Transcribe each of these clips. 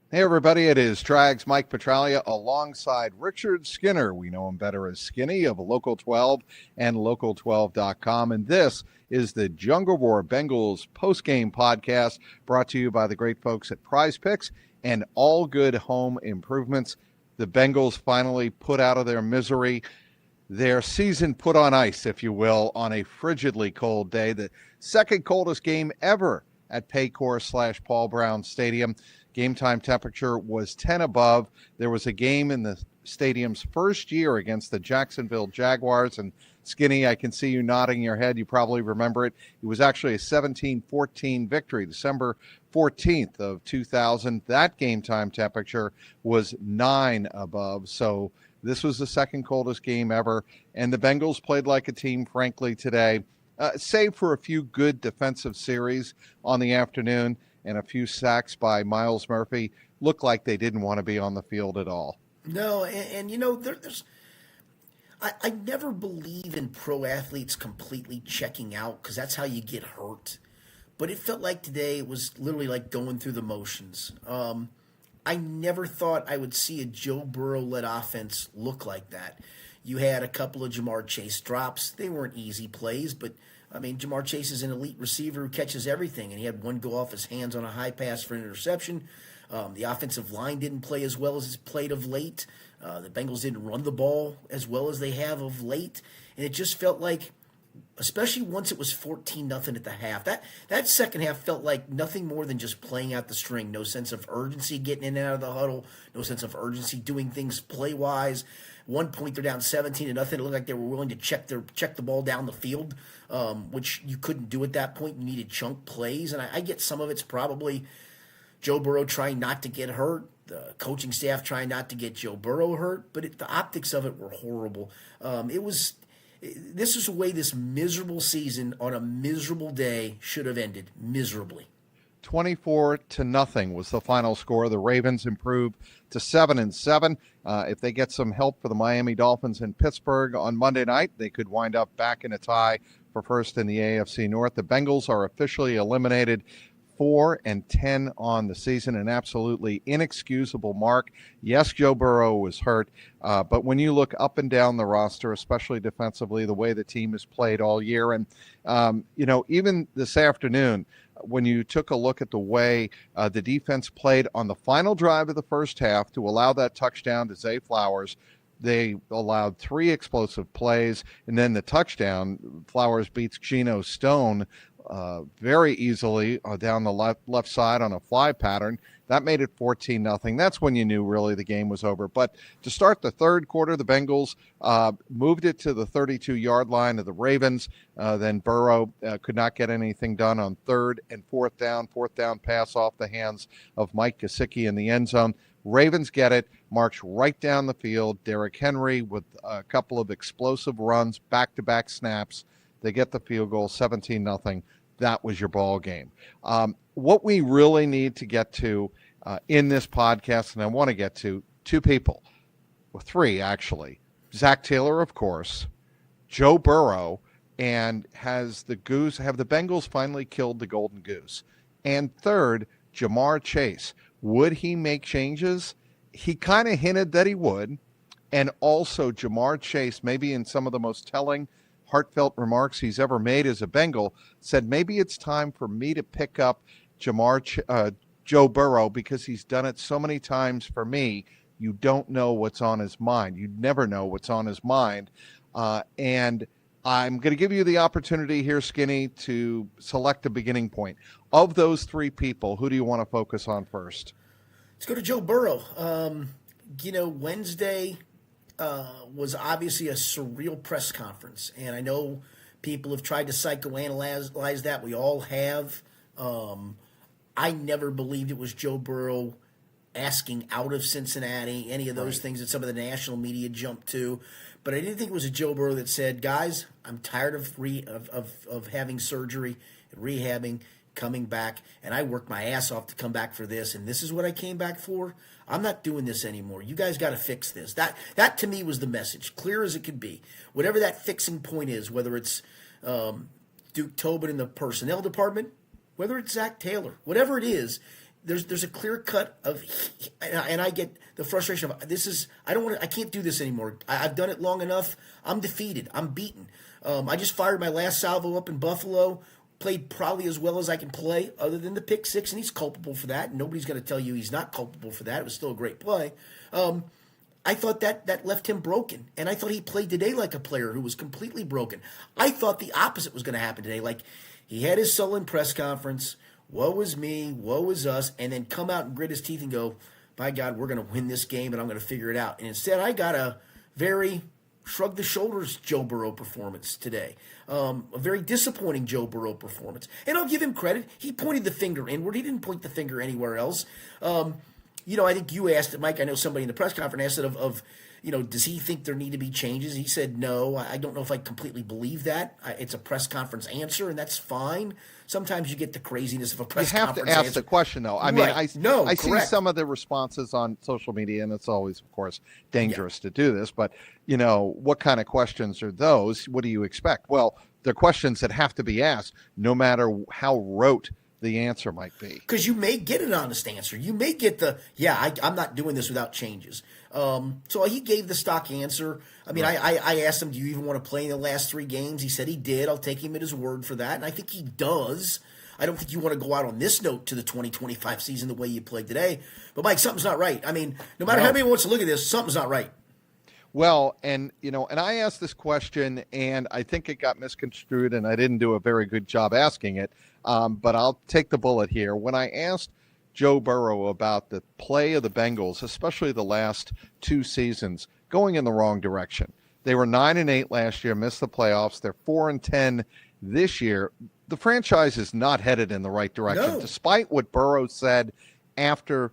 Hey, everybody, it is Trags Mike Petralia alongside Richard Skinner. We know him better as Skinny of Local 12 and Local12.com. And this is the Jungle Roar Bengals postgame podcast brought to you by the great folks at Prize Picks and All Good Home Improvements. The Bengals finally put out of their misery, their season put on ice, if you will, on a frigidly cold day, the second coldest game ever at Paycor/Paul Brown Stadium. Game time temperature was 10 above. There was a game in the stadium's first year against the Jacksonville Jaguars. And Skinny, I can see you nodding your head. You probably remember it. It was actually a 17-14 victory, December 14th of 2000. That game time temperature was 9 above. So this was the second coldest game ever. And the Bengals played like a team, frankly, today, save for a few good defensive series on the afternoon and a few sacks by Miles Murphy. Looked like they didn't want to be on the field at all. No, and you know, I never believe in pro athletes completely checking out because that's how you get hurt. But it felt like today it was literally like going through the motions. I never thought I would see a Joe Burrow-led offense look like that. You had a couple of Jamar Chase drops. They weren't easy plays, but I mean, Jamar Chase is an elite receiver who catches everything, and he had one go off his hands on a high pass for an interception. The offensive line didn't play as well as it's played of late. The Bengals didn't run the ball as well as they have of late, and it just felt like, especially once it was 14-0 at the half, that second half felt like nothing more than just playing out the string. No sense of urgency getting in and out of the huddle. No sense of urgency doing things play-wise. One point they're down 17-0. It looked like they were willing to check the ball down the field, which you couldn't do at that point. You needed chunk plays, and I get some of it's probably Joe Burrow trying not to get hurt, the coaching staff trying not to get Joe Burrow hurt, but the optics of it were horrible. This is the way this miserable season on a miserable day should have ended, miserably. 24-0 was the final score. The Ravens improved to 7-7. If they get some help for the Miami Dolphins in Pittsburgh on Monday night, they could wind up back in a tie for first in the AFC North. The Bengals are officially eliminated, 4-10 on the season, an absolutely inexcusable mark. Yes, Joe Burrow was hurt, but when you look up and down the roster, especially defensively, the way the team has played all year, and even this afternoon, when you took a look at the way the defense played on the final drive of the first half to allow that touchdown to Zay Flowers, they allowed 3 explosive plays, and then the touchdown, Flowers beats Geno Stone very easily down the left side on a fly pattern. That made it 14-0. That's when you knew really the game was over. But to start the third quarter, the Bengals moved it to the 32-yard line of the Ravens. Then Burrow could not get anything done on third and fourth down. Fourth down pass off the hands of Mike Gesicki in the end zone. Ravens get it, march right down the field. Derrick Henry with a couple of explosive runs, back-to-back snaps. They get the field goal, 17-0. That was your ball game. What we really need to get to in this podcast, and I want to get to 2 people, well, 3 actually. Zach Taylor, of course, Joe Burrow, and have the Bengals finally killed the golden goose? And third, Jamar Chase. Would he make changes? He kind of hinted that he would. And also Jamar Chase, maybe in some of the most telling, heartfelt remarks he's ever made as a Bengal, said maybe it's time for me to pick up Joe Burrow because he's done it so many times for me. You don't know what's on his mind. You never know what's on his mind. And I'm going to give you the opportunity here, Skinny, to select a beginning point. Of those 3 people, who do you want to focus on first? Let's go to Joe Burrow. Wednesday was obviously a surreal press conference, and I know people have tried to psychoanalyze that. We all have. I never believed it was Joe Burrow asking out of Cincinnati, any of those things that some of the national media jumped to. But I didn't think it was a Joe Burrow that said, guys, I'm tired of having surgery, rehabbing, coming back, and I worked my ass off to come back for this, and this is what I came back for. I'm not doing this anymore. You guys got to fix this. That to me was the message, clear as it could be. Whatever that fixing point is, whether it's Duke Tobin in the personnel department, whether it's Zach Taylor, whatever it is, there's a clear cut of, and I get the frustration of this is I can't do this anymore. I've done it long enough. I'm defeated. I'm beaten. I just fired my last salvo up in Buffalo. Played probably as well as I can play, other than the pick six, and he's culpable for that. And nobody's going to tell you he's not culpable for that. It was still a great play. I thought that left him broken, and I thought he played today like a player who was completely broken. I thought the opposite was going to happen today. Like, he had his sullen press conference, woe is me, woe is us, and then come out and grit his teeth and go, by God, we're going to win this game, and I'm going to figure it out. And instead, I got a very shrug the shoulders Joe Burrow performance today. A very disappointing Joe Burrow performance. And I'll give him credit. He pointed the finger inward. He didn't point the finger anywhere else. I think you asked it, Mike. I know somebody in the press conference asked it of does he think there need to be changes? He said no. I don't know if I completely believe that. It's a press conference answer, and that's fine. Sometimes you get the craziness of a press conference answer. You have to ask the question, though. I mean, right. I see some of the responses on social media, and it's always, of course, dangerous to do this. But, what kind of questions are those? What do you expect? Well, they're questions that have to be asked, no matter how rote the answer might be. Because you may get an honest answer. You may get I'm not doing this without changes. So he gave the stock answer. I mean, right. I asked him, do you even want to play in the last 3 games? He said he did. I'll take him at his word for that. And I think he does. I don't think you want to go out on this note to the 2025 season the way you played today. But, Mike, something's not right. I mean, no matter how many wants to look at this, something's not right. Well, and I asked this question, and I think it got misconstrued, and I didn't do a very good job asking it. But I'll take the bullet here. When I asked Joe Burrow about the play of the Bengals, especially the last 2 seasons, going in the wrong direction. They were 9-8 last year, missed the playoffs. They're 4-10 this year. The franchise is not headed in the right direction, no. Despite what Burrow said after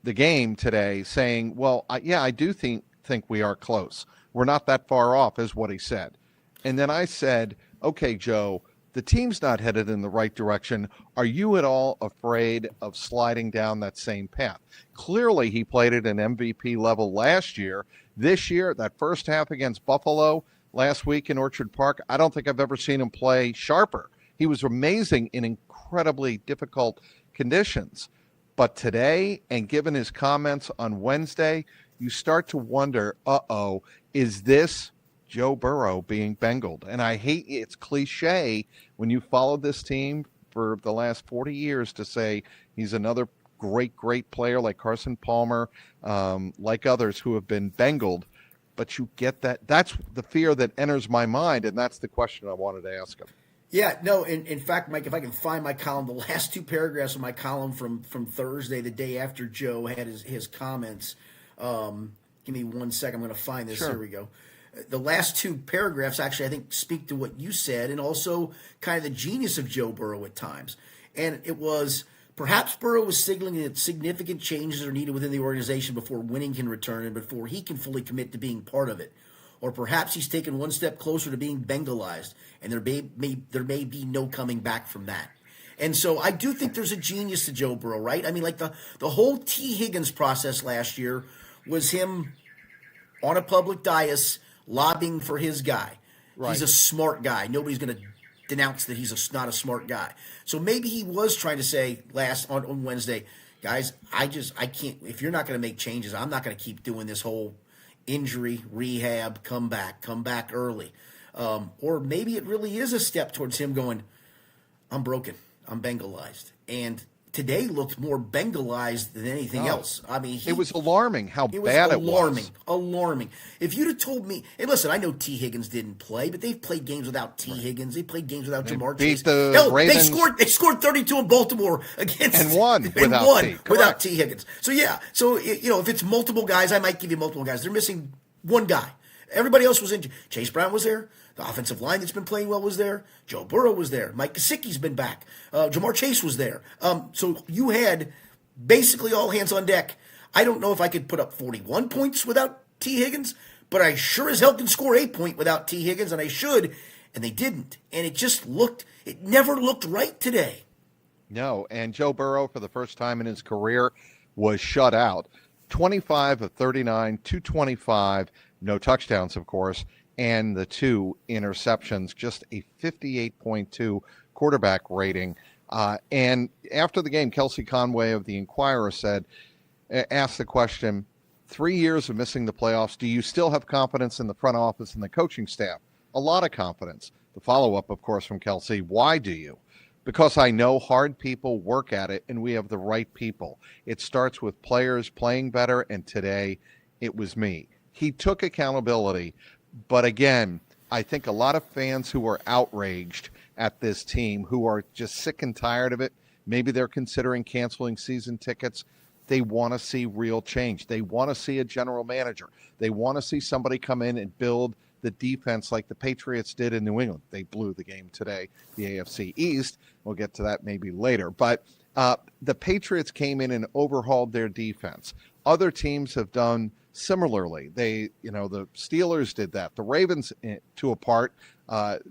the game today, saying, well, I do think we are close. We're not that far off, is what he said. And then I said, okay, Joe, the team's not headed in the right direction. Are you at all afraid of sliding down that same path? Clearly, he played at an MVP level last year. This year, that first half against Buffalo last week in Orchard Park, I don't think I've ever seen him play sharper. He was amazing in incredibly difficult conditions. But today, and given his comments on Wednesday, you start to wonder, is this Joe Burrow being Bengaled? And I hate it's cliche when you followed this team for the last 40 years to say he's another great player like Carson Palmer, like others who have been Bengaled. But you get that. That's the fear that enters my mind, and that's the question I wanted to ask him. Yeah, no, in fact, Mike, if I can find my column, the last 2 paragraphs of my column from Thursday, the day after Joe had his comments. Give me 1 second. I'm going to find this. Sure. Here we go. The last 2 paragraphs actually, I think, speak to what you said and also kind of the genius of Joe Burrow at times. And it was, perhaps Burrow was signaling that significant changes are needed within the organization before winning can return and before he can fully commit to being part of it. Or perhaps he's taken one step closer to being Bengalized, and there may be no coming back from that. And so I do think there's a genius to Joe Burrow, right? I mean, like the whole T. Higgins process last year was him on a public dais lobbying for his guy. Right. He's a smart guy. Nobody's going to denounce that he's not a smart guy. So maybe he was trying to say on Wednesday, guys, I can't. If you're not going to make changes, I'm not going to keep doing this whole injury, rehab, come back early. Or maybe it really is a step towards him going, I'm broken. I'm Bengalized. And today looked more Bengalized than anything else. I mean, it was alarming how bad it was. Alarming. If you'd have told me, and listen, I know T. Higgins didn't play, but they've played games without T. Higgins. They played games without Jamar Chase. Ravens. They scored 32 in Baltimore against and won without T. Higgins. So yeah, if it's multiple guys, I might give you multiple guys. They're missing one guy. Everybody else was injured. Chase Brown was there. The offensive line that's been playing well was there. Joe Burrow was there. Mike Gesicki's been back. Jamar Chase was there. So you had basically all hands on deck. I don't know if I could put up 41 points without T. Higgins, but I sure as hell can score 8 points without T. Higgins, and I should, and they didn't. And it never looked right today. No, and Joe Burrow, for the first time in his career, was shut out. 25 of 39, 225, no touchdowns, of course, and the 2 interceptions, just a 58.2 quarterback rating. And after the game, Kelsey Conway of the Inquirer asked the question, 3 years of missing the playoffs, do you still have confidence in the front office and the coaching staff? A lot of confidence. The follow-up, of course, from Kelsey, why do you? Because I know hard people work at it, and we have the right people. It starts with players playing better, and today it was me. He took accountability, but again, I think a lot of fans who are outraged at this team, who are just sick and tired of it, maybe they're considering canceling season tickets, they want to see real change. They want to see a general manager. They want to see somebody come in and build the defense like the Patriots did in New England. They blew the game today, the AFC East. We'll get to that maybe later. But the Patriots came in and overhauled their defense. Other teams have done similarly. The Steelers did that. The Ravens, to a part,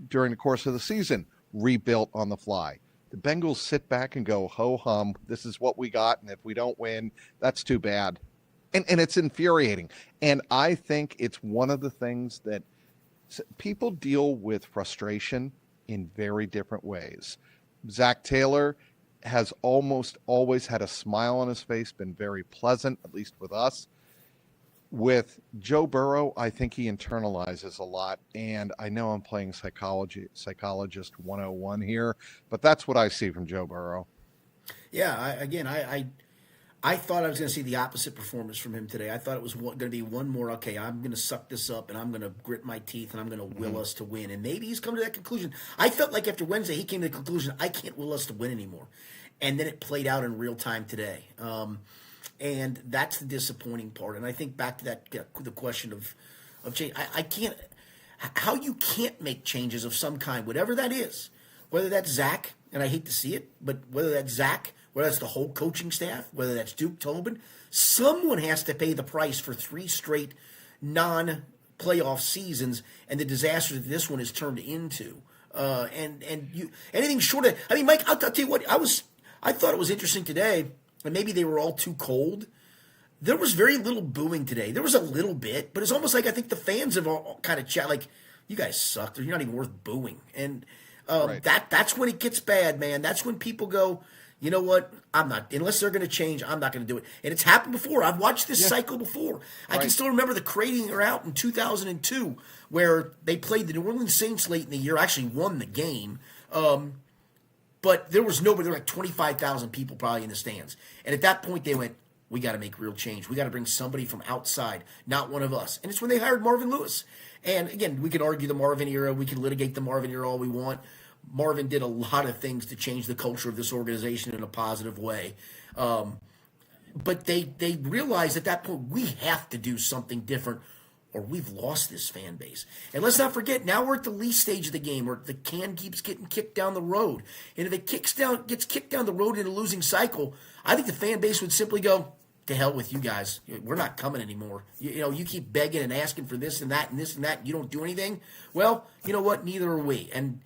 during the course of the season, rebuilt on the fly. The Bengals sit back and go, ho-hum, this is what we got, and if we don't win, that's too bad. And it's infuriating. And I think it's one of the things that people deal with frustration in very different ways. Zach Taylor has almost always had a smile on his face, been very pleasant, at least with us. With Joe Burrow, I think he internalizes a lot, and I know I'm playing psychologist 101 here, but that's what I see from Joe Burrow. Yeah, I thought I was going to see the opposite performance from him today. I thought it was going to be one more, okay, I'm going to suck this up, and I'm going to grit my teeth, and I'm going to will us to win. And maybe he's come to that conclusion. I felt like after Wednesday, he came to the conclusion, I can't will us to win anymore. And then it played out in real time today. And that's the disappointing part. And I think back to that, the question of change. I can't, how you can't make changes of some kind, whatever that is, whether that's Zach, and I hate to see it, but whether that's Zach, whether that's the whole coaching staff, whether that's Duke Tobin, someone has to pay the price for 3 straight non-playoff seasons and the disaster that this one has turned into. And you anything short of, I mean, Mike, I'll tell you what, I thought it was interesting today. And maybe they were all too cold. There was very little booing today. There was a little bit, but it's almost like I think the fans have all kind of chat like, you guys suck. You're not even worth booing. And Right. that's when it gets bad, man. That's when people go, you know what? I'm not, unless they're going to change, I'm not going to do it. And it's happened before. I've watched this cycle before. I can still remember the Crading her out in 2002 where they played the New Orleans Saints late in the year, actually won the game. But there was nobody. There were like 25,000 people probably in the stands. And at that point, they went, we got to make real change. We got to bring somebody from outside, not one of us. And it's when they hired Marvin Lewis. And again, we could argue the Marvin era. We can litigate the Marvin era all we want. Marvin did a lot of things to change the culture of this organization in a positive way. But they realized at that point, we have to do something different or we've lost this fan base. And let's not forget, now we're at the least stage of the game where the can keeps getting kicked down the road. And if it gets kicked down the road in a losing cycle, I think the fan base would simply go, to hell with you guys. We're not coming anymore. You keep begging and asking for this and that and this and that. And you don't do anything. Well, you know what? Neither are we. And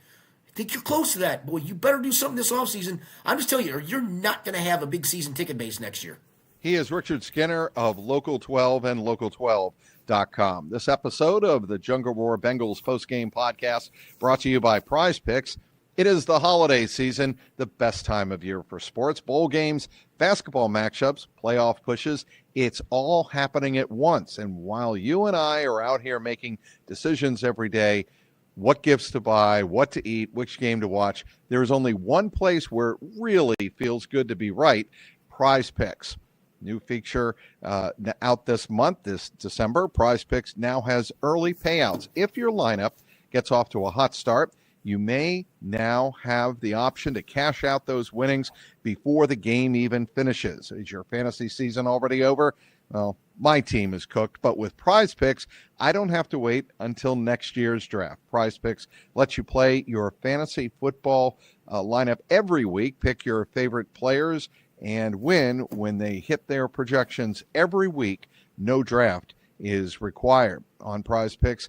I think you're close to that. Boy, you better do something this offseason. I'm just telling you, or you're not going to have a big season ticket base next year. He is Richard Skinner of Local 12 and Local12.com. This episode of the Jungle Roar Bengals postgame podcast brought to you by Prize Picks. It is the holiday season, the best time of year for sports, bowl games, basketball matchups, playoff pushes. It's all happening at once. And while you and I are out here making decisions every day, what gifts to buy, what to eat, which game to watch, there is only one place where it really feels good to be right, Prize Picks. New feature out this month, this December. Prize Picks now has early payouts. If your lineup gets off to a hot start, you may now have the option to cash out those winnings before the game even finishes. Is your fantasy season already over? Well, my team is cooked, but with Prize Picks, I don't have to wait until next year's draft. Prize Picks lets you play your fantasy football lineup every week, pick your favorite players, and win when they hit their projections every week. No draft is required. On Prize Picks,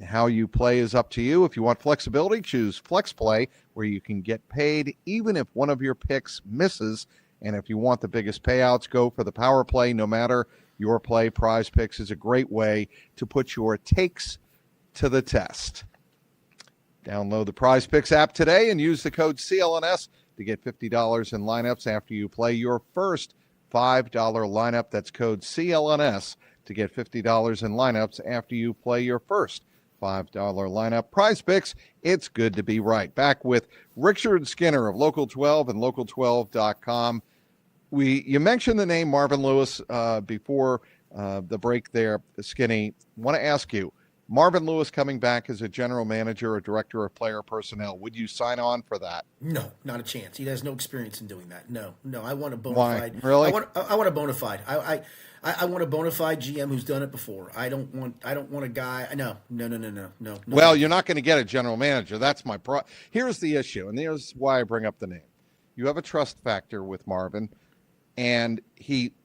how you play is up to you. If you want flexibility, choose Flex Play, where you can get paid even if one of your picks misses. And if you want the biggest payouts, go for the power play. No matter your play, Prize Picks is a great way to put your takes to the test. Download the Prize Picks app today and use the code CLNS to get $50 in lineups after you play your first $5 lineup. That's code CLNS to get $50 in lineups after you play your first $5 lineup. Prize Picks, it's good to be right. Back with Richard Skinner of Local 12 and Local12.com. You mentioned the name Marvin Lewis before the break there, Skinny. Want to ask you, Marvin Lewis coming back as a general manager or director of player personnel, would you sign on for that? No, not a chance. He has no experience in doing that. No. I want a bona fide. Really? I want a bona fide. I want a bona fide GM who's done it before. I don't want a guy. No. Well, you're not going to get a general manager. That's my Here's the issue, and here's why I bring up the name. You have a trust factor with Marvin, and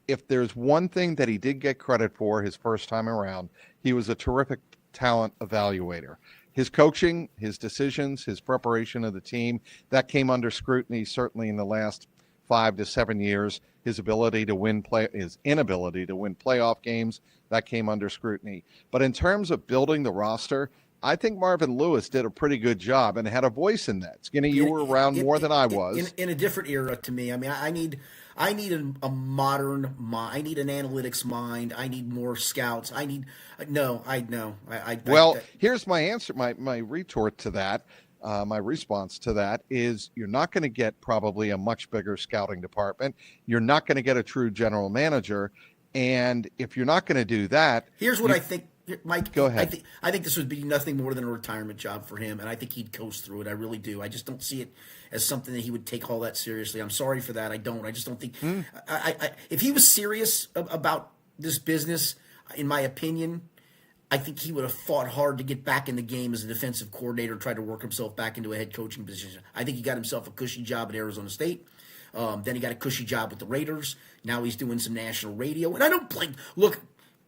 if there's one thing that he did get credit for his first time around, he was a terrific talent evaluator. His coaching, his decisions, his preparation of the team, that came under scrutiny certainly in the last 5 to 7 years. His inability to win playoff games, that came under scrutiny. But in terms of building the roster, I think Marvin Lewis did a pretty good job and had a voice in that. Skinny, you were around more than I was. In a different era to me. I mean, I need a modern mind. I need an analytics mind. I need more scouts. Here's my answer. My retort to that, my response to that is you're not going to get probably a much bigger scouting department. You're not going to get a true general manager. And if you're not going to do that. Here's what I think. Mike, go ahead. I think this would be nothing more than a retirement job for him, and I think he'd coast through it. I really do. I just don't see it as something that he would take all that seriously. I'm sorry for that. I don't. I just don't think. If he was serious about this business, in my opinion, I think he would have fought hard to get back in the game as a defensive coordinator, tried to work himself back into a head coaching position. I think he got himself a cushy job at Arizona State. Then he got a cushy job with the Raiders. Now he's doing some national radio, and I don't blame. Look.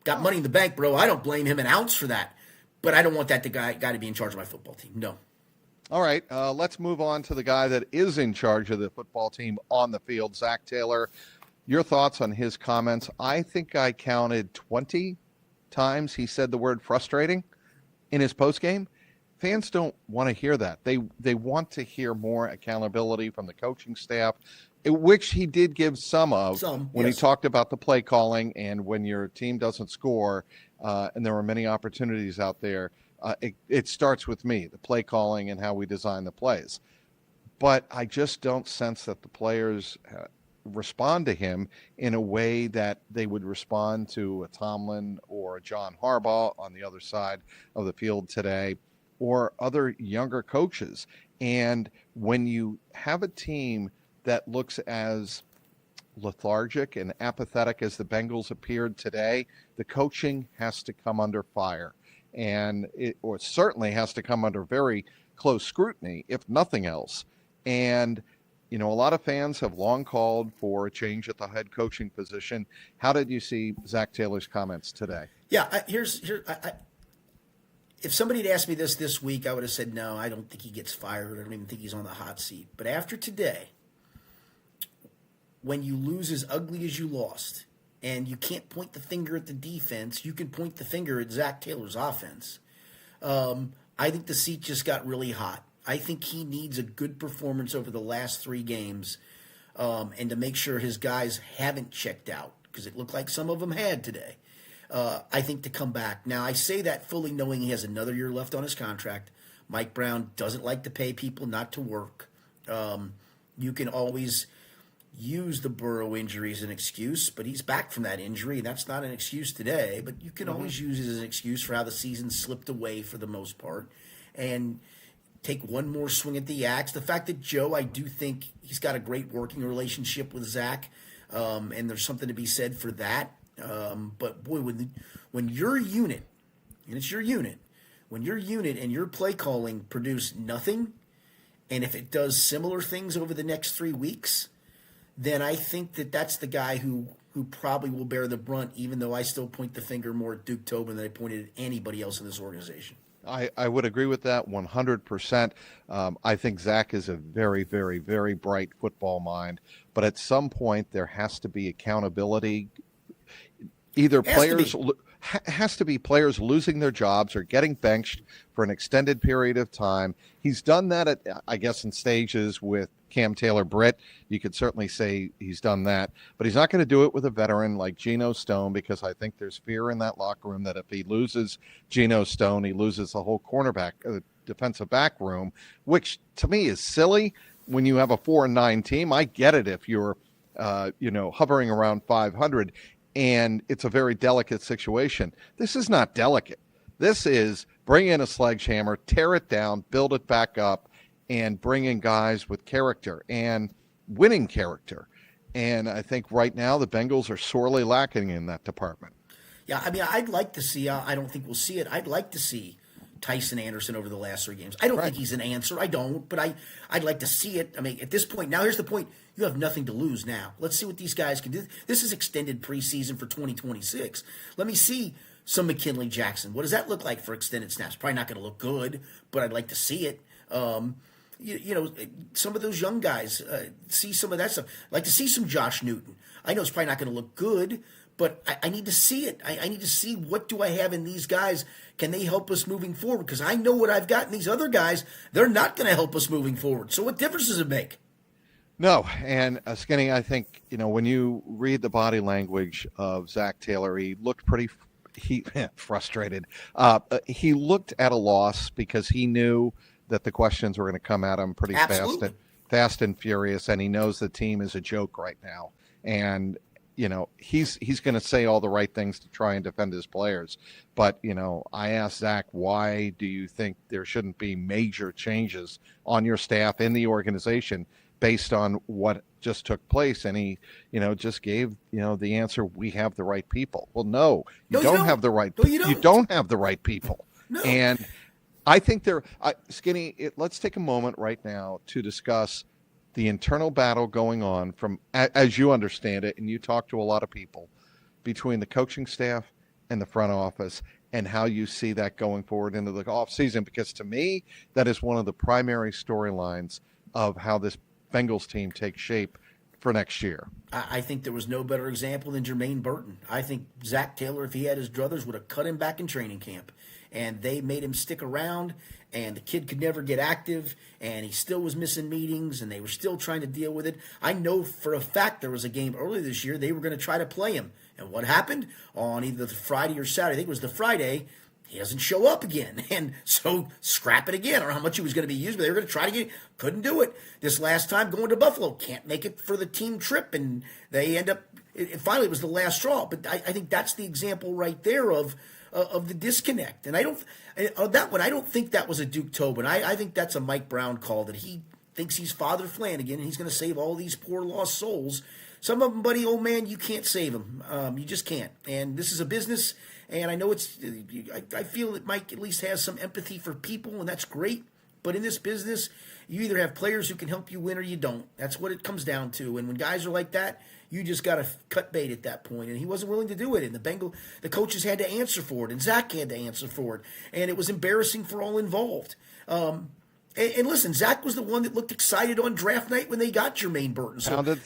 Got money in the bank, bro. I don't blame him an ounce for that. But I don't want that guy to be in charge of my football team. No. All right. Let's move on to the guy that is in charge of the football team on the field, Zach Taylor. Your thoughts on his comments? I think I counted 20 times he said the word frustrating in his postgame. Fans don't want to hear that. They want to hear more accountability from the coaching staff, which he did give some when he talked about the play calling and when your team doesn't score, and there were many opportunities out there. It starts with me, the play calling and how we design the plays. But I just don't sense that the players respond to him in a way that they would respond to a Tomlin or a John Harbaugh on the other side of the field today, or other younger coaches. And when you have a team that looks as lethargic and apathetic as the Bengals appeared today, the coaching has to come under fire. And it certainly has to come under very close scrutiny, if nothing else. And, a lot of fans have long called for a change at the head coaching position. How did you see Zach Taylor's comments today? Yeah, if somebody had asked me this week, I would have said, no, I don't think he gets fired. I don't even think he's on the hot seat. But after today, when you lose as ugly as you lost, and you can't point the finger at the defense, you can point the finger at Zach Taylor's offense. I think the seat just got really hot. I think he needs a good performance over the last 3 games, and to make sure his guys haven't checked out, because it looked like some of them had today. I think to come back. Now, I say that fully knowing he has another year left on his contract. Mike Brown doesn't like to pay people not to work. You can always use the Burrow injury as an excuse, but he's back from that injury. That's not an excuse today, but you can always use it as an excuse for how the season slipped away for the most part. And take one more swing at the axe. The fact that Joe, I do think he's got a great working relationship with Zach, and there's something to be said for that. But boy, when your unit, and it's your unit, when your unit and your play calling produce nothing, and if it does similar things over the next 3 weeks, then I think that's the guy who probably will bear the brunt, even though I still point the finger more at Duke Tobin than I pointed at anybody else in this organization. I would agree with that 100%. I think Zach is a very, very, very bright football mind, but at some point there has to be accountability. Either has to be players losing their jobs or getting benched for an extended period of time. He's done that, I guess, in stages with Cam Taylor-Britt. You could certainly say he's done that, but he's not going to do it with a veteran like Geno Stone, because I think there's fear in that locker room that if he loses Geno Stone, he loses the whole cornerback, defensive back room, which to me is silly when you have a 4-9 team. I get it if you're, hovering around 500, and it's a very delicate situation. This is not delicate. This is bring in a sledgehammer, tear it down, build it back up, and bring in guys with character and winning character. And I think right now the Bengals are sorely lacking in that department. Yeah, I mean, I'd like to see, I don't think we'll see it, I'd like to see Tyson Anderson over the last 3 games. I don't think he's an answer. I don't, but I'd like to see it. I mean, at this point, now here's the point. You have nothing to lose now. Let's see what these guys can do. This is extended preseason for 2026. Let me see some McKinley Jackson. What does that look like for extended snaps? Probably not going to look good, but I'd like to see it. Some of those young guys, see some of that stuff. I'd like to see some Josh Newton. I know it's probably not going to look good, but I need to see it. I need to see, what do I have in these guys? Can they help us moving forward? Because I know what I've got in these other guys. They're not going to help us moving forward. So what difference does it make? No, and Skinny, I think, when you read the body language of Zach Taylor, he looked pretty frustrated. He looked at a loss because he knew that the questions were going to come at him pretty fast and furious, and he knows the team is a joke right now. And he's going to say all the right things to try and defend his players. But, I asked Zach, why do you think there shouldn't be major changes on your staff in the organization based on what just took place? And he, just gave, the answer, we have the right people. Well, no, you don't have the right people. You don't have the right people. No. And I think Skinny, let's take a moment right now to discuss the internal battle going on from, as you understand it, and you talk to a lot of people, between the coaching staff and the front office, and how you see that going forward into the offseason. Because to me, that is one of the primary storylines of how this Bengals team takes shape for next year. I think there was no better example than Jermaine Burton. I think Zach Taylor, if he had his druthers, would have cut him back in training camp. And they made him stick around, and the kid could never get active, and he still was missing meetings, and they were still trying to deal with it. I know for a fact there was a game earlier this year they were going to try to play him. And what happened? On either the Friday or Saturday, I think it was the Friday, he doesn't show up again. And so scrap it again. I don't know how much he was going to be used, but they were going to try to get it. Couldn't do it. This last time going to Buffalo, can't make it for the team trip, and they end up, finally it was the last straw. But I think that's the example right there of the disconnect. And I don't think that was a Duke Tobin. I think that's a Mike Brown call, that he thinks he's Father Flanagan and he's going to save all these poor lost souls. Some of them, buddy, old man, you can't save them. You just can't. And this is a business, and I know I feel that Mike at least has some empathy for people, and that's great. But in this business, you either have players who can help you win or you don't. That's what it comes down to. And when guys are like that, you just got to cut bait at that point. And he wasn't willing to do it. And the coaches had to answer for it. And Zach had to answer for it. And it was embarrassing for all involved. And listen, Zach was the one that looked excited on draft night when they got Jermaine Burton. So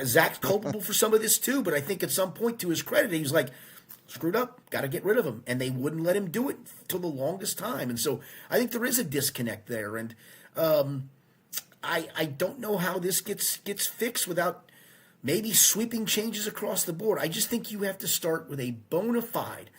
Zach's culpable for some of this too. But I think at some point, to his credit, he was like, screwed up, got to get rid of him. And they wouldn't let him do it till the longest time. And so I think there is a disconnect there. And I don't know how this gets fixed without maybe sweeping changes across the board. I just think you have to start with a bona fide,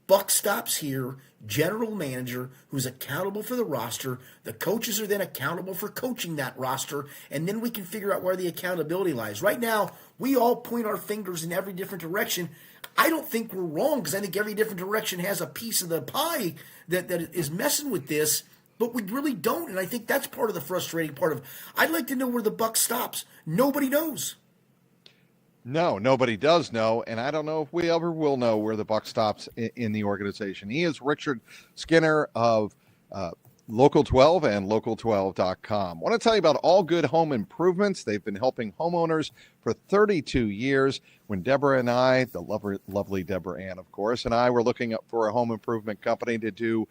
buck stops here, general manager who's accountable for the roster. The coaches are then accountable for coaching that roster, and then we can figure out where the accountability lies. Right now, we all point our fingers in every different direction. I don't think we're wrong, because I think every different direction has a piece of the pie that is messing with this, but we really don't, and I think that's part of the frustrating part of, I'd like to know where the buck stops. Nobody knows. No, nobody does know, and I don't know if we ever will know where the buck stops in the organization. He is Richard Skinner of Local 12 and Local12.com. I want to tell you about All Good Home Improvements. They've been helping homeowners for 32 years. When Deborah and I, the lovely Deborah Ann, of course, and I were looking up for a home improvement company to do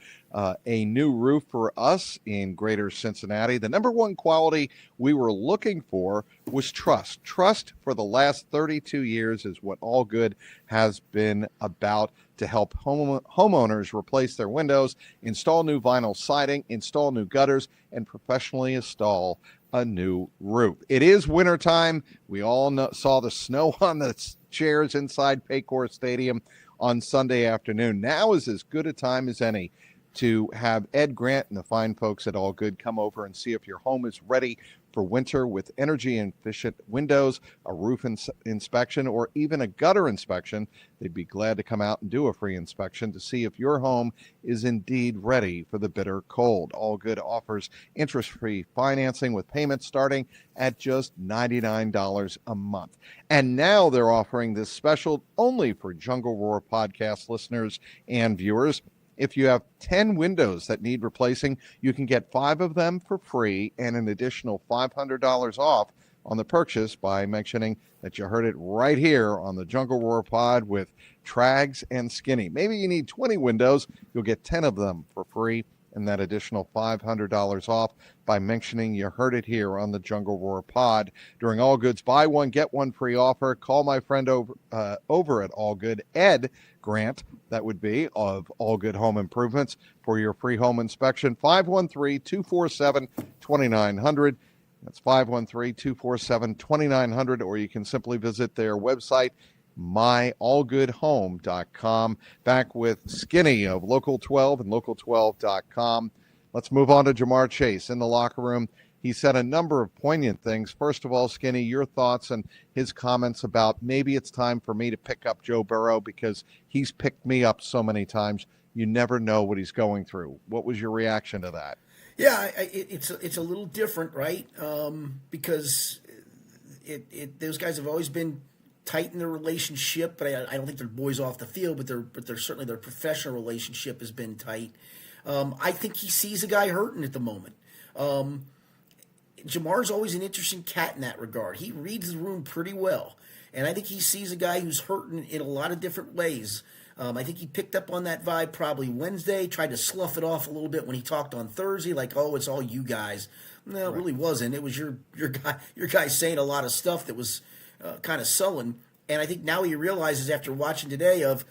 a new roof for us in greater Cincinnati, the number one quality we were looking for was trust. Trust for the last 32 years is what All Good has been about, to help homeowners replace their windows, install new vinyl siding, install new gutters, and professionally install a new roof. It is wintertime. We all saw the snow on the chairs inside Paycor Stadium on Sunday afternoon. Now is as good a time as any to have Ed Grant and the fine folks at All Good come over and see if your home is ready for winter with energy-efficient windows, a roof inspection, or even a gutter inspection. They'd be glad to come out and do a free inspection to see if your home is indeed ready for the bitter cold. All Good offers interest-free financing with payments starting at just $99 a month. And now they're offering this special only for Jungle Roar podcast listeners and viewers. If you have 10 windows that need replacing, you can get 5 of them for free and an additional $500 off on the purchase by mentioning that you heard it right here on the Jungle Roar Pod with Trags and Skinny. Maybe you need 20 windows. You'll get 10 of them for free and that additional $500 off by mentioning you heard it here on the Jungle Roar Pod. During All Good's buy one, get one free offer, call my friend over at All Good, Ed Grant, that would be, of All Good Home Improvements, for your free home inspection. 513-247-2900. That's 513-247-2900, or you can simply visit their website, myallgoodhome.com. Back with Skinny of Local 12 and local12.com. Let's move on to Jamar Chase in the locker room. He said a number of poignant things. First of all, Skinny, your thoughts and his comments about maybe it's time for me to pick up Joe Burrow because he's picked me up so many times. You never know what he's going through. What was your reaction to that? Yeah, it's a little different, right? Because those guys have always been tight in their relationship, but I don't think they're boys off the field, but they're certainly their professional relationship has been tight. I think he sees a guy hurting at the moment. Jamar's always an interesting cat in that regard. He reads the room pretty well, and I think he sees a guy who's hurting in a lot of different ways. I think he picked up on that vibe probably Wednesday, tried to slough it off a little bit when he talked on Thursday, like, oh, it's all you guys. No, it really wasn't. It was your guy saying a lot of stuff that was kind of sullen. And I think now he realizes after watching today of,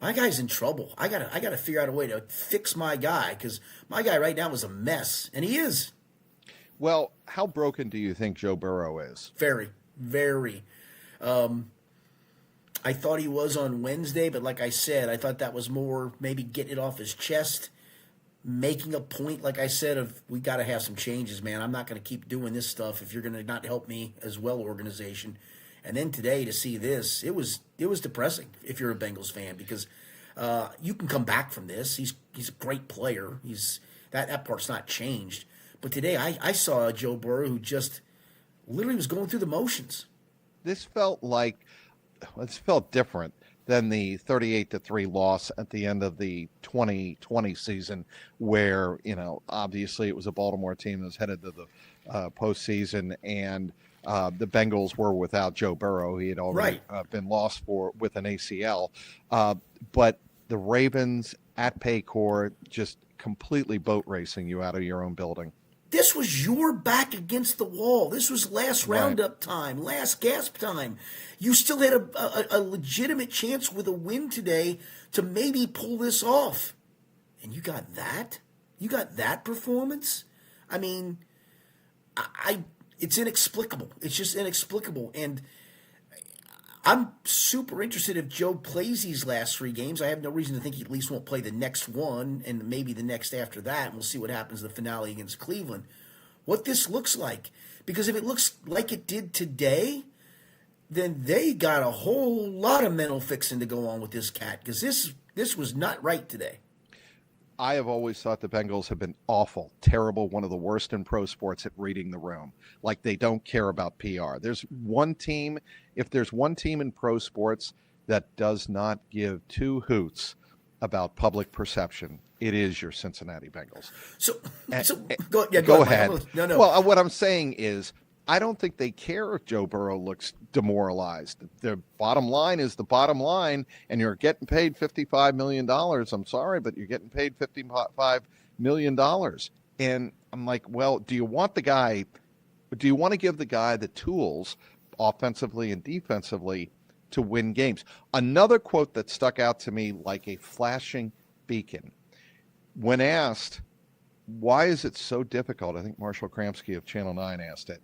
my guy's in trouble. I gotta figure out a way to fix my guy, because my guy right now is a mess, and he is. Well, how broken do you think Joe Burrow is? Very, very. I thought he was on Wednesday, but like I said, I thought that was more maybe getting it off his chest, making a point, like I said, of we got to have some changes, man. I'm not going to keep doing this stuff if you're going to not help me as well, organization. And then today to see this, it was depressing if you're a Bengals fan, because you can come back from this. He's a great player. That part's not changed. But today I saw a Joe Burrow who just literally was going through the motions. This felt different than the 38-3 loss at the end of the 2020 season, where, obviously it was a Baltimore team that was headed to the postseason, and the Bengals were without Joe Burrow. He had already been lost with an ACL. But the Ravens at Paycor just completely boat racing you out of your own building. This was your back against the wall. This was last roundup time, last gasp time. You still had a legitimate chance with a win today to maybe pull this off. And you got that? You got that performance? I mean, it's inexplicable. It's just inexplicable. And I'm super interested if Joe plays these last 3 games. I have no reason to think he at least won't play the next one and maybe the next after that. And we'll see what happens in the finale against Cleveland. What this looks like. Because if it looks like it did today, then they got a whole lot of mental fixing to go on with this cat. Because this was not right today. I have always thought the Bengals have been awful, terrible, one of the worst in pro sports at reading the room. Like, they don't care about PR. If there's one team in pro sports that does not give 2 hoots about public perception, it is your Cincinnati Bengals. Go ahead. No. Well, what I'm saying is, I don't think they care if Joe Burrow looks demoralized. The bottom line is the bottom line, and you're getting paid $55 million. I'm sorry, but you're getting paid $55 million. And I'm like, well, do you want to give the guy the tools offensively and defensively to win games? Another quote that stuck out to me like a flashing beacon. When asked why is it so difficult? I think Marshall Kramsky of Channel 9 asked it.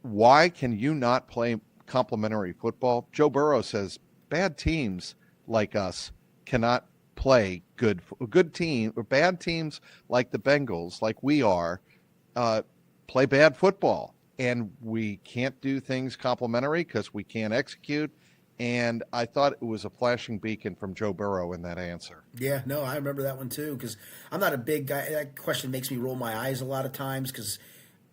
Why can you not play complementary football? Joe Burrow says bad teams like us cannot play good team or bad teams like the Bengals, like we are, play bad football, and we can't do things complementary because we can't execute. And I thought it was a flashing beacon from Joe Burrow in that answer. Yeah, no, I remember that one too because I'm not a big guy. That question makes me roll my eyes a lot of times because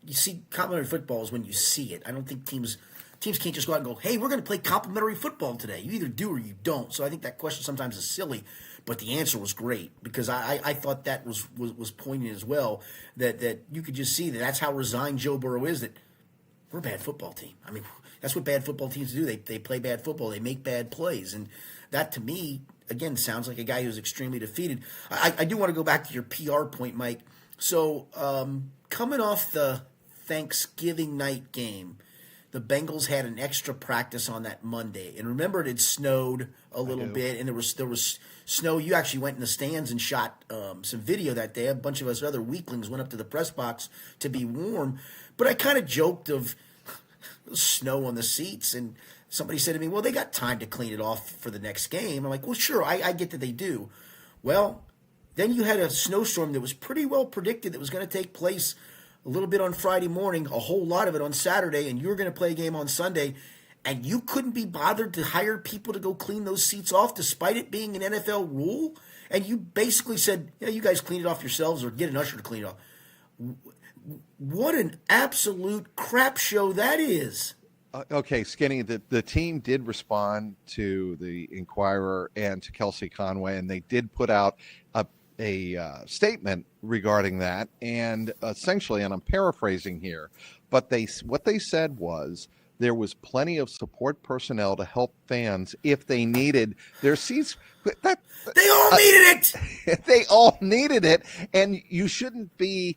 you see complementary football is when you see it. I don't think teams can't just go out and go, hey, we're going to play complementary football today. You either do or you don't. So I think that question sometimes is silly, but the answer was great because I thought that was poignant as well, that you could just see that's how resigned Joe Burrow is, that we're a bad football team. I mean, that's what bad football teams do. They play bad football. They make bad plays. And that, to me, again, sounds like a guy who's extremely defeated. I do want to go back to your PR point, Mike. So coming off the Thanksgiving night game, the Bengals had an extra practice on that Monday. And remember, it had snowed a little bit, and there was snow. You actually went in the stands and shot some video that day. A bunch of us other weaklings went up to the press box to be warm. But I kind of joked of snow on the seats, and somebody said to me, well, they got time to clean it off for the next game. I'm like, well, sure, I get that they do. Well, then you had a snowstorm that was pretty well predicted that was going to take place a little bit on Friday morning, a whole lot of it on Saturday, and you were going to play a game on Sunday, and you couldn't be bothered to hire people to go clean those seats off despite it being an NFL rule, and you basically said, yeah, you guys clean it off yourselves or get an usher to clean it off. What an absolute crap show that is. Okay, Skinny, the team did respond to the Inquirer and to Kelsey Conway, and they did put out a statement regarding that. And essentially, and I'm paraphrasing here, but what they said was there was plenty of support personnel to help fans if they needed their seats. They all needed it! They all needed it, and you shouldn't be...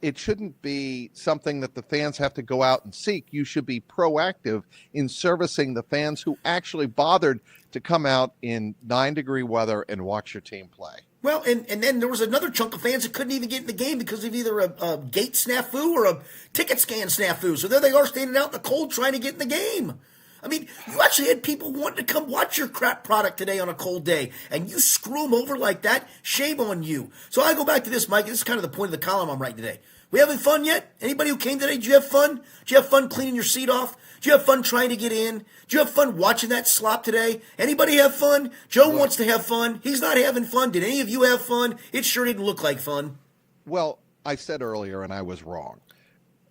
it shouldn't be something that the fans have to go out and seek. You should be proactive in servicing the fans who actually bothered to come out in 9-degree weather and watch your team play. Well, and then there was another chunk of fans that couldn't even get in the game because of either a gate snafu or a ticket scan snafu. So there they are standing out in the cold trying to get in the game. I mean, you actually had people wanting to come watch your crap product today on a cold day, and you screw them over like that, shame on you. So I go back to this, Mike. This is kind of the point of the column I'm writing today. We having fun yet? Anybody who came today, did you have fun? Did you have fun cleaning your seat off? Did you have fun trying to get in? Did you have fun watching that slop today? Anybody have fun? Joe wants to have fun. He's not having fun. Did any of you have fun? It sure didn't look like fun. Well, I said earlier, and I was wrong.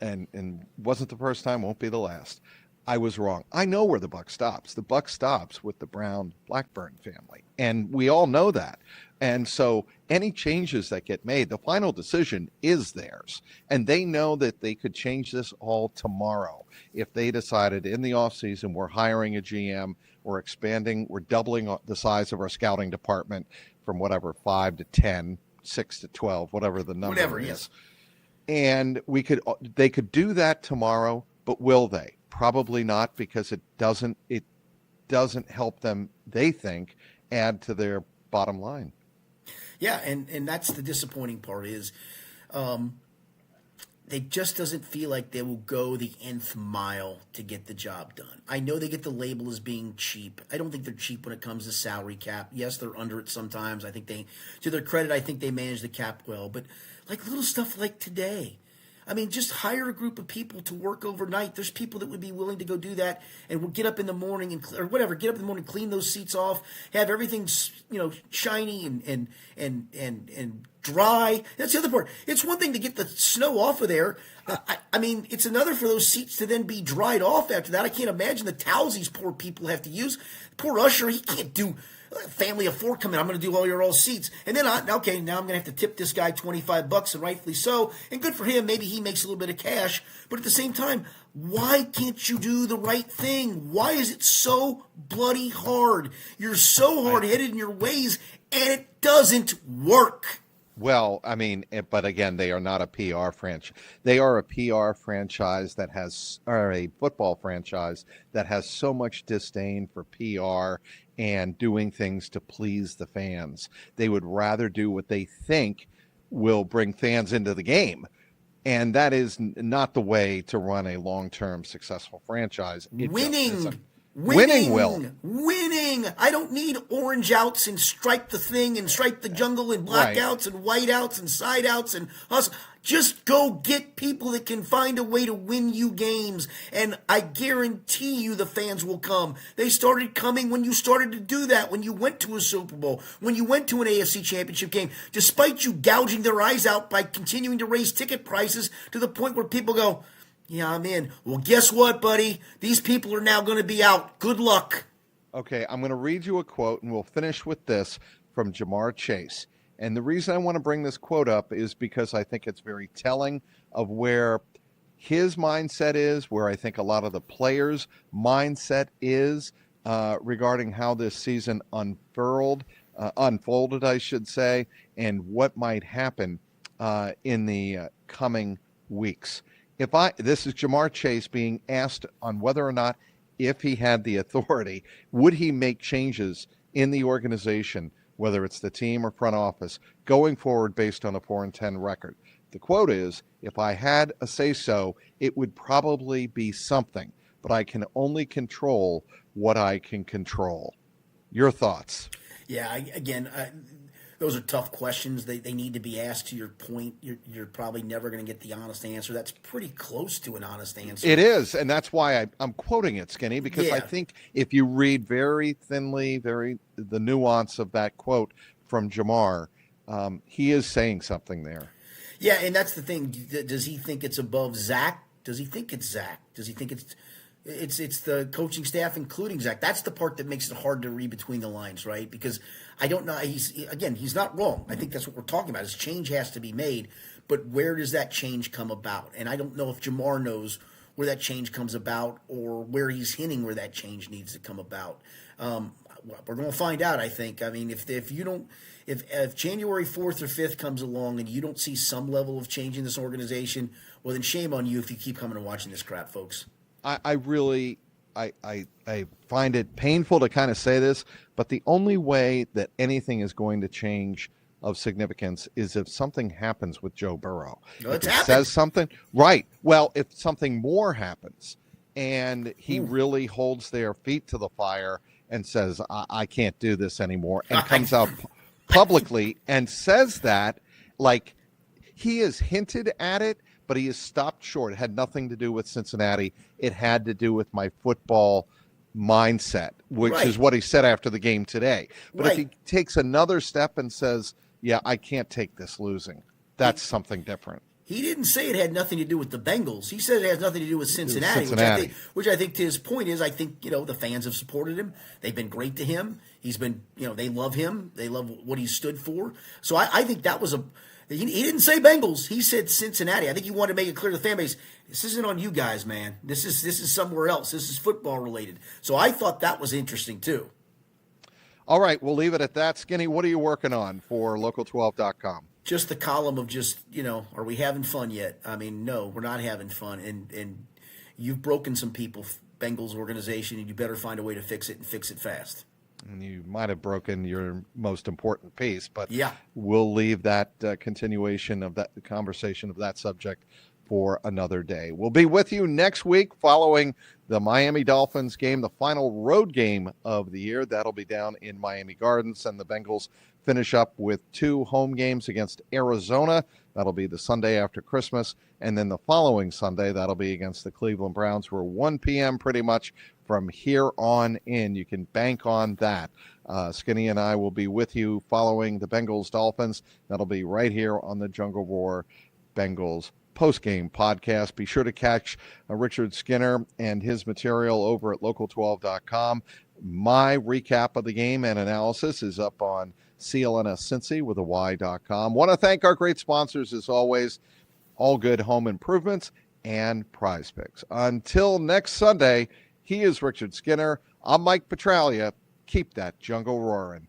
And wasn't the first time, won't be the last. I was wrong. I know where the buck stops. The buck stops with the Brown-Blackburn family, and we all know that. And so any changes that get made, the final decision is theirs, and they know that they could change this all tomorrow if they decided in the offseason we're hiring a GM, we're expanding, we're doubling the size of our scouting department from whatever 5 to 10, 6 to 12, whatever the number is. Yes. And they could do that tomorrow, but will they? Probably not, because it doesn't help them, they think, add to their bottom line. Yeah, and that's the disappointing part is it just doesn't feel like they will go the nth mile to get the job done. I know they get the label as being cheap. I don't think they're cheap when it comes to salary cap. Yes, they're under it sometimes. I think to their credit, I think they manage the cap well. But like little stuff like today, I mean, just hire a group of people to work overnight. There's people that would be willing to go do that, and will get up in the morning get up in the morning, clean those seats off, have everything shiny and dry. That's the other part. It's one thing to get the snow off of there. I mean, it's another for those seats to then be dried off after that. I can't imagine the towels these poor people have to use. Poor Usher, he can't do. Family of 4 come in. I'm going to do all your old seats. And then, now I'm going to have to tip this guy $25, and rightfully so. And good for him. Maybe he makes a little bit of cash. But at the same time, why can't you do the right thing? Why is it so bloody hard? You're so hard-headed in your ways, and it doesn't work. Well, I mean, but again, they are not a PR franchise. They are a PR franchise or a football franchise that has so much disdain for PR and doing things to please the fans. They would rather do what they think will bring fans into the game. And that is not the way to run a long-term successful franchise. It just isn't. Winning will. Winning. I don't need orange outs and stripe the thing and stripe the jungle and blackouts and whiteouts and side outs and hustle. Just go get people that can find a way to win you games. And I guarantee you the fans will come. They started coming when you started to do that, when you went to a Super Bowl, when you went to an AFC Championship game, despite you gouging their eyes out by continuing to raise ticket prices to the point where people go, yeah, I'm in. Well, guess what, buddy? These people are now going to be out. Good luck. Okay, I'm going to read you a quote, and we'll finish with this from Jamar Chase. And the reason I want to bring this quote up is because I think it's very telling of where his mindset is, where I think a lot of the players' mindset is regarding how this season unfolded, I should say, and what might happen in the coming weeks. This is Jamar Chase being asked on whether or not, if he had the authority, would he make changes in the organization, whether it's the team or front office, going forward based on a 4-10 record. The quote is, if I had a say-so, it would probably be something, but I can only control what I can control. Your thoughts? Yeah, those are tough questions. They need to be asked. To your point, you're probably never going to get the honest answer. That's pretty close to an honest answer. It is, and that's why I'm quoting it, Skinny, because I think if you read very thinly, the nuance of that quote from Jamar, he is saying something there. Yeah, and that's the thing. Does he think it's above Zach? Does he think it's Zach? Does he think it's the coaching staff, including Zach? That's the part that makes it hard to read between the lines, right? Because I don't know. He's not wrong. I think that's what we're talking about. Is change has to be made, but where does that change come about? And I don't know if Jamar knows where that change comes about or where he's hinting where that change needs to come about. We're going to find out, I think. I mean, if January 4th or 5th comes along and you don't see some level of change in this organization, well, then shame on you if you keep coming and watching this crap, folks. I really find it painful to kind of say this, but the only way that anything is going to change of significance is if something happens with Joe Burrow. If he says something, right. Well, if something more happens and he really holds their feet to the fire and says, I can't do this anymore, and comes out publicly and says that, like, he has hinted at it, but he has stopped short. It had nothing to do with Cincinnati. It had to do with my football mindset, which is what he said after the game today. But if he takes another step and says, yeah, I can't take this losing, that's something different. He didn't say it had nothing to do with the Bengals. He said it has nothing to do with Cincinnati. Which I think to his point is, I think, the fans have supported him. They've been great to him. He's been, they love him. They love what he stood for. So I think that was he didn't say Bengals. He said Cincinnati. I think he wanted to make it clear to the fan base, this isn't on you guys, man. This is somewhere else. This is football related. So I thought that was interesting too. All right, we'll leave it at that. Skinny, what are you working on for local12.com? Just the column of are we having fun yet? I mean, no, we're not having fun. And you've broken some people, Bengals organization, and you better find a way to fix it and fix it fast. And you might have broken your most important piece, but yeah, we'll leave that continuation of that conversation of that subject for another day. We'll be with you next week following the Miami Dolphins game, the final road game of the year. That'll be down in Miami Gardens, and the Bengals finish up with 2 home games against Arizona. That'll be the Sunday after Christmas, and then the following Sunday, that'll be against the Cleveland Browns. We're 1 p.m. pretty much from here on in. You can bank on that. Skinny and I will be with you following the Bengals Dolphins. That'll be right here on the Jungle Roar Bengals postgame podcast. Be sure to catch Richard Skinner and his material over at local12.com. My recap of the game and analysis is up on CLNS Cincy with a Y.com. Want to thank our great sponsors as always, All Good Home Improvements and Prize Picks. Until next Sunday, he is Richard Skinner. I'm Mike Petralia. Keep that jungle roaring.